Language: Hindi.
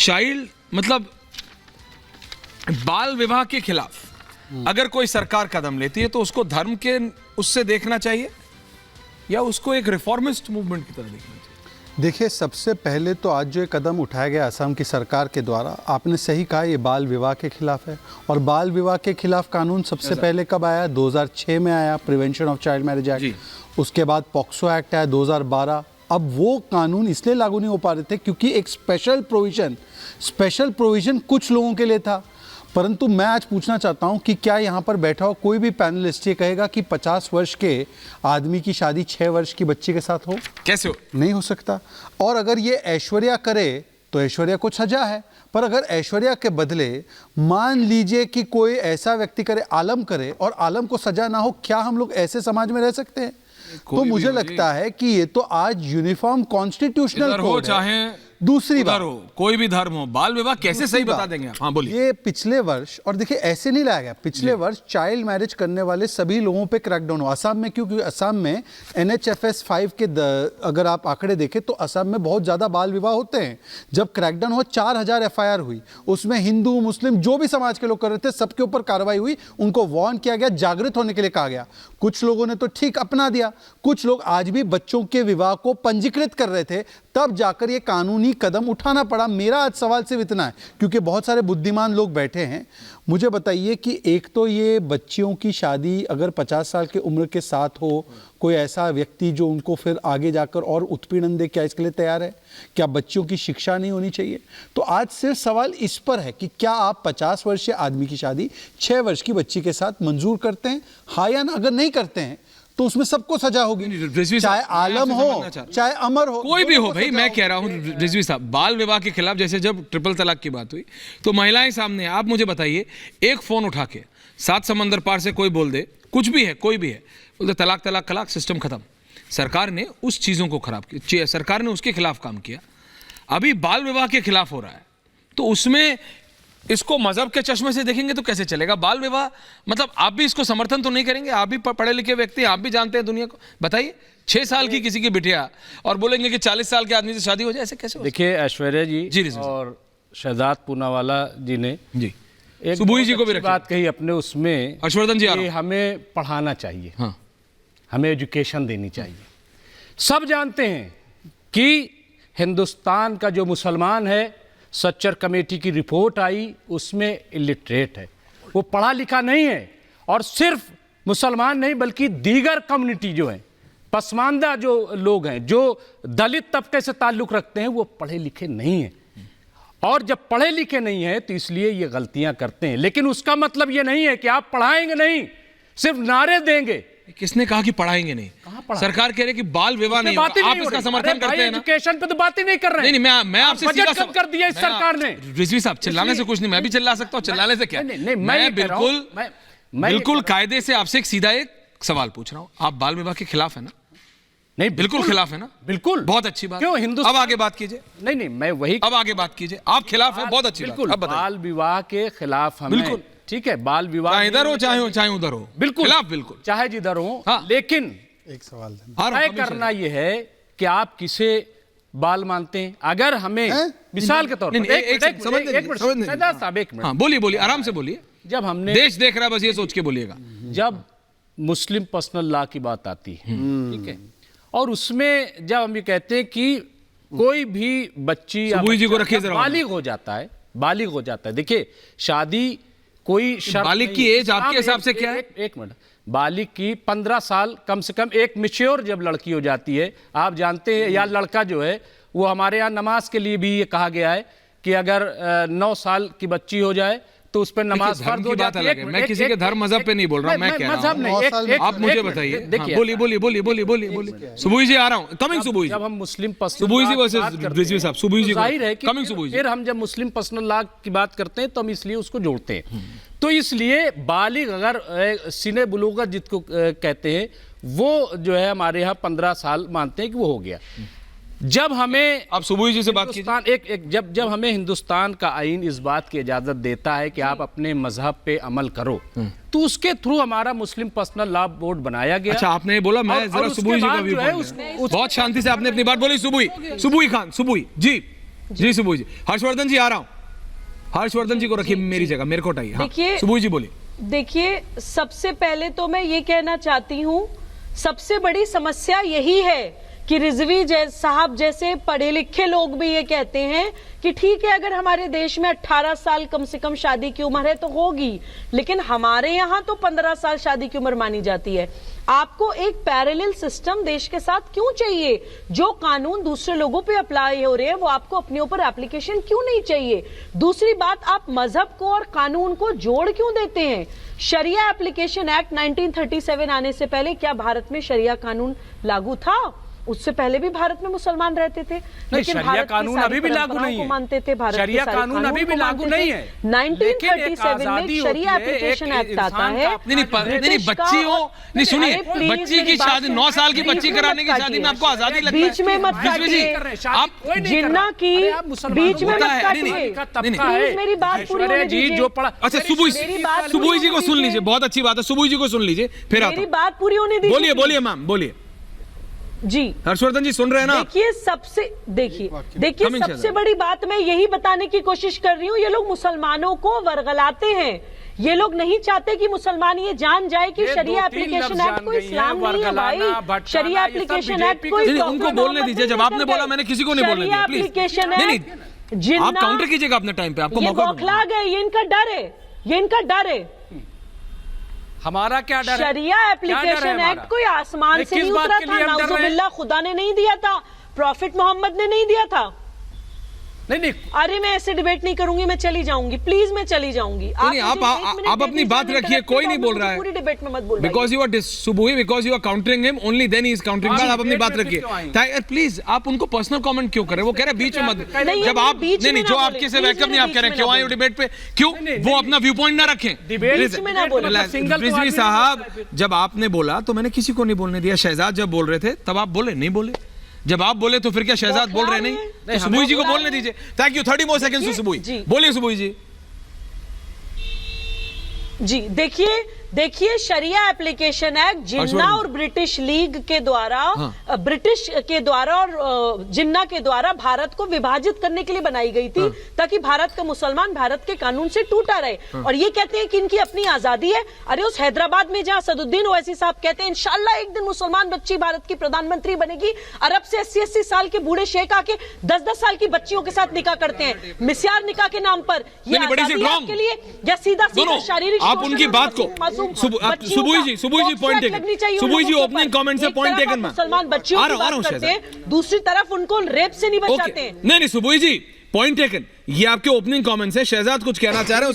चाइल्ड मतलब बाल विवाह के खिलाफ अगर कोई सरकार कदम लेती है तो उसको धर्म के उससे देखना चाहिए या उसको एक रिफॉर्मिस्ट मूवमेंट की तरह देखना चाहिए? देखिए, सबसे पहले तो आज जो ये कदम उठाया गया असम की सरकार के द्वारा, आपने सही कहा, ये बाल विवाह के खिलाफ है। और बाल विवाह के खिलाफ कानून सबसे पहले कब आया? 2006 में आया, prevention of child marriage act. उसके बाद पॉक्सो एक्ट आया 2012। अब वो कानून इसलिए लागू नहीं हो पा रहे थे क्योंकि एक स्पेशल प्रोविजन कुछ लोगों के लिए था। परंतु मैं आज पूछना चाहता हूं कि क्या यहाँ पर बैठा हो कोई भी पैनलिस्ट ये कहेगा कि 50 वर्ष के आदमी की शादी 6 वर्ष की बच्ची के साथ हो? कैसे हो? नहीं हो सकता। और अगर ये ऐश्वर्या करे तो ऐश्वर्या को सजा है, पर अगर ऐश्वर्या के बदले मान लीजिए कि कोई ऐसा व्यक्ति करे, आलम करे, और आलम को सजा ना हो, क्या हम लोग ऐसे समाज में रह सकते हैं? तो मुझे लगता है कि ये तो आज यूनिफॉर्म कॉन्स्टिट्यूशनल कोड है। चाहे दूसरी बात, कोई भी धर्म हो, बाल विवाह कैसे सही बता देंगे आप? हाँ बोलिए। ये पिछले वर्ष, और देखिए ऐसे नहीं लाया गया, पिछले वर्ष चाइल्ड मैरिज करने वाले सभी लोगों पे क्रैकडाउन हो। असम में क्यों? क्योंकि असम में NHFS 5 के अगर आप आंकड़े देखें तो असम में बहुत ज्यादा बाल विवाह होते हैं। जब क्रैकडाउन हुआ 4000 FIR हुई, उसमें हिंदू मुस्लिम जो भी समाज के लोग कर रहे थे सबके ऊपर कार्रवाई हुई, उनको वार्न किया गया, जागृत होने के लिए कहा गया। कुछ लोगों ने तो ठीक अपना दिया, कुछ लोग आज भी बच्चों के विवाह को पंजीकृत कर रहे थे, तब जाकर ये कानूनी कदम उठाना पड़ा। मेरा आज सवाल सिर्फ इतना है, क्योंकि बहुत सारे बुद्धिमान लोग बैठे हैं, मुझे बताइए कि एक तो ये बच्चियों की शादी अगर 50 साल की उम्र के साथ हो, कोई ऐसा व्यक्ति जो उनको फिर आगे जाकर और उत्पीड़न दे, क्या इसके लिए तैयार है? क्या बच्चियों की शिक्षा नहीं होनी चाहिए? तो आज सिर्फ सवाल इस पर है कि क्या आप 50 वर्षीय आदमी की शादी 6 वर्ष की बच्ची के साथ मंजूर करते हैं, हाँ या ना? अगर नहीं करते हैं तो उसमें सबको सजा होगी, चाहे आलम हो चाहे अमर हो, कोई भी हो। भाई मैं कह रहा हूं रिजवी साहब, बाल विवाह के खिलाफ जैसे जब ट्रिपल तलाक की बात हुई तो महिलाएं सामने, आप मुझे बताइए, एक फोन उठा के 7 समंदर पार से कोई बोल दे, कुछ भी है, कोई भी है, बोलते तलाक तलाक तलाक, सिस्टम खत्म। सरकार ने उस चीजों को खराब किया, सरकार ने उसके खिलाफ काम किया। अभी बाल विवाह के खिलाफ हो रहा है, तो उसमें इसको मजहब के चश्मे से देखेंगे तो कैसे चलेगा? बाल विवाह मतलब आप भी इसको समर्थन तो नहीं करेंगे? आप भी पढ़े लिखे व्यक्ति, आप भी जानते हैं दुनिया को, बताइए। 6 साल की किसी की बिटिया और बोलेंगे कि 40 साल के आदमी से शादी हो जाए, ऐसे कैसे? देखिए ऐश्वर्या जी और शहजाद पूनावाला जी ने एक सुबुई जी को भी बात कही अपने उसमें, हर्षवर्धन जी, हमें पढ़ाना चाहिए, हाँ, हमें एजुकेशन देनी चाहिए। सब जानते हैं कि हिंदुस्तान का जो मुसलमान है, सच्चर कमेटी की रिपोर्ट आई, उसमें इलिटरेट है, वो पढ़ा लिखा नहीं है। और सिर्फ मुसलमान नहीं बल्कि दीगर कम्युनिटी जो है, पसमानदा जो लोग हैं, जो दलित तबके से ताल्लुक़ रखते हैं, वो पढ़े लिखे नहीं हैं। और जब पढ़े लिखे नहीं हैं तो इसलिए ये गलतियां करते हैं। लेकिन उसका मतलब ये नहीं है कि आप पढ़ाएंगे नहीं, सिर्फ नारे देंगे। किसने कहा कि पढ़ाएंगे नहीं? सरकार कह रही है कि बाल विवाह नहीं होगा, आप इसका समर्थन करते हैं ना? एजुकेशन पे तो बात ही नहीं कर रहे हैं। नहीं, मैं आपसे सीधा बजट कम कर दिया इस सरकार ने। रिजवी साहब, चिल्लाने से कुछ नहीं, मैं भी चिल्ला सकता हूं, चिल्लाने से क्या? मैं बिल्कुल कायदे से आपसे एक सीधा एक सवाल पूछ रहा हूं, आप बाल विवाह के खिलाफ है ना? नहीं, बिल्कुल खिलाफ है ना? बिल्कुल, बहुत अच्छी बात। क्यों हिंदुस्तान? अब आगे बात कीजिए। नहीं, मैं वही, अब आगे बात कीजिए। आप खिलाफ है, बहुत अच्छी बात। अब बताइए। बाल विवाह के खिलाफ हमें, बिल्कुल ठीक है, बाल विवाह चाहे इधर हो चाहे उधर हो, बिल्कुल खिलाफ, बिल्कुल चाहे जिधर हो, हाँ। लेकिन एक सवाल तय करना यह है कि आप किसे बाल मानते हैं। अगर हमें मिसाल के तौर पर एक मिनट, बोलिए, आराम से बोलिए, जब हमने, देश देख रहा है, बस ये सोच के बोलिएगा। जब मुस्लिम पर्सनल लॉ की बात आती है, ठीक है, और उसमें जब हम ये कहते हैं कि कोई भी बच्ची या बालिग हो जाता है, देखिए शादी कोई बालिग की एज आपके हिसाब से क्या है? एक मिनट, बालिग की 15 साल कम से कम, एक मैच्योर जब लड़की हो जाती है, आप जानते हैं, या लड़का जो है, वो हमारे यहाँ नमाज के लिए भी ये कहा गया है कि अगर 9 साल की बच्ची हो जाए तो उस पर नमाज फर्ज हो जाती है। मैं किसी के धर्म मजहब पे नहीं बोल रहा हूं, मैं कह रहा हूं, आप मुझे बताइए। बोलिए। सुबुई जी आ रहा हूं, कमिंग सुबुई। जब हम मुस्लिम सुबुई जी वर्सेस रिजवी साहब, सुबुई जी जाहिर है कि कमिंग सुबुई। फिर हम जब मुस्लिम पर्सनल लॉ की बात करते हैं तो हम इसलिए उसको जोड़ते हैं। तो इसलिए बालिग, अगर सीने बुलूगत जिसको कहते हैं, वो जो है हमारे यहाँ 15 साल मानते हैं कि वो हो गया। जब हमें, आप सुबुई जी से बात कीजिए, जब हमें हिंदुस्तान का आईन इस बात की इजाजत देता है कि आप अपने मजहब पे अमल करो, तो उसके थ्रू हमारा मुस्लिम पर्सनल लॉ बोर्ड बनाया गया। अच्छा, आपने बोला, मैं जरा सुबुई जी का व्यू, बहुत शांति से आपने अपनी बात बोली। सुबुई खान, सुबुई जी, जी सुबोई जी, हर्षवर्धन जी आ रहा हूं, हर्षवर्धन जी को रखिए मेरी जगह, मेरे को हटाइए। हाँ, देखिए सुबोई जी बोलिए। देखिए, सबसे पहले तो मैं ये कहना चाहती हूं, सबसे बड़ी समस्या यही है कि रिजवी साहब जैसे पढ़े लिखे लोग भी ये कहते हैं कि ठीक है, अगर हमारे देश में 18 साल कम से कम शादी की उम्र है तो होगी, लेकिन हमारे यहाँ तो 15 साल शादी की उम्र मानी जाती है। आपको एक पैरेलल सिस्टम देश के साथ क्यों चाहिए? जो कानून दूसरे लोगों पे अप्लाई हो रहे हैं वो आपको अपने ऊपर एप्लीकेशन क्यों नहीं चाहिए? दूसरी बात, आप मजहब को और कानून को जोड़ क्यों देते हैं? शरिया एप्लीकेशन एक्ट 1937 आने से पहले क्या भारत में शरिया कानून लागू था? उससे पहले भी भारत में मुसलमान रहते थे, लेकिन शरिया कानून अभी भी लागू नहीं है। मानते थे भारत शरिया कानून अभी भी लागू नहीं है। 1937 में शरिया एप्लीकेशन एक्ट आता है। नहीं, बच्चियों, नहीं सुनिए, बच्ची की शादी 9 साल की बच्ची कराने की शादी में आपको आजादी लगता है? बीच में मत काटिए, आप जिन्ना की बीच में मत काटिए, मेरी बात पूरी होने दीजिए। जो पढ़ा, अच्छा सुबोई जी को सुन लीजिए, बहुत अच्छी बात है, सुबोई जी को सुन लीजिए, फिर आता मेरी बात पूरी होने दीजिए। बोलिए बोलिए मैम, बोलिए जी। हर्षवर्धन जी सुन रहे हैं ना? देखिए सबसे बड़ी बात मैं यही बताने की कोशिश कर रही हूँ, ये लोग मुसलमानों को वर्गलाते हैं। ये लोग नहीं चाहते कि मुसलमान ये जान जाए कि शरिया एप्लीकेशन एक्ट कोई इस्लाम नहीं है भाई। शरिया एप्लीकेशन एक्ट कोई, उनको बोलने दीजिए। जब आपने बोला, मैंने किसी को नहीं बोलने दिया, प्लीज। एप्लीकेशन नहीं, आप काउंटर कीजिएगा अपने टाइम पे, आपको ये मौका बौखला गए, ये इनका डर है, ये इनका डर है। हमारा क्या डर है? शरिया एप्लीकेशन एक्ट कोई आसमान से नहीं उतरा था, नाउजुबिल्लाह खुदा ने नहीं दिया था, प्रॉफिट मोहम्मद ने नहीं दिया था। नहीं, अरे मैं ऐसे डिबेट नहीं करूंगी, मैं चली जाऊंगी, प्लीज मैं चली जाऊंगी। आप अपनी बात रखिए, कोई नहीं बोल रहा है, पूरी डिबेट में मत बोल, बिकॉज यू आर सुबोई, because you are countering him, only then he is countering back. आप अपनी बात रखिए प्लीज। आप उनको पर्सनल कमेंट क्यों कर रहे हैं? वो कह रहे हैं बीच में मत, जब आप नहीं, जो आपके से बैकअप नहीं, आप कह रहे हैं क्यों आए डिबेट पे, क्यों वो अपना व्यू पॉइंट ना रखें? रिजवी साहब, जब आपने बोला तो मैंने किसी को नहीं बोलने दिया। शहजाद जब बोल रहे थे तब आप बोले, नहीं बोले। जब आप बोले तो फिर क्या शहजाद बोल रहे नहीं? तो सुबोई जी को बोलने दीजिए। Thank you, 30 more seconds to सुबोई। बोलिए सुबोई जी। जी देखिए शरिया एप्लीकेशन एक्ट जिन्ना और ब्रिटिश लीग के द्वारा, ब्रिटिश के द्वारा और जिन्ना के द्वारा भारत को विभाजित करने के लिए बनाई गई थी, ताकि भारत का मुसलमान भारत के कानून से टूटा रहे। और ये कहते हैं कि इनकी अपनी आजादी है। अरे उस हैदराबाद में जहां सदुद्दीन ओवैसी साहब कहते हैं इंशाल्लाह एक दिन मुसलमान बच्ची भारत की प्रधानमंत्री बनेगी, अरब से 80-80 साल के बूढ़े शेख आके 10-10 साल की बच्चियों के साथ निकाह करते हैं, मिस्यार निकाह के नाम पर। ये आजादी आपके लिए या सीधा शारीरिक? आप उनकी बात को सुबोई जी पॉइंट टेकन, सुबोई जी ओपनिंग कमेंट से पॉइंट टेकन। मुसलमान बच्चियों की बात करते हैं, दूसरी तरफ उनको रेप से नहीं बचाते हैं। नहीं सुबोई जी पॉइंट टेकन, ये आपके ओपनिंग कमेंट्स है। शहजाद कुछ कहना चाह रहे हैं।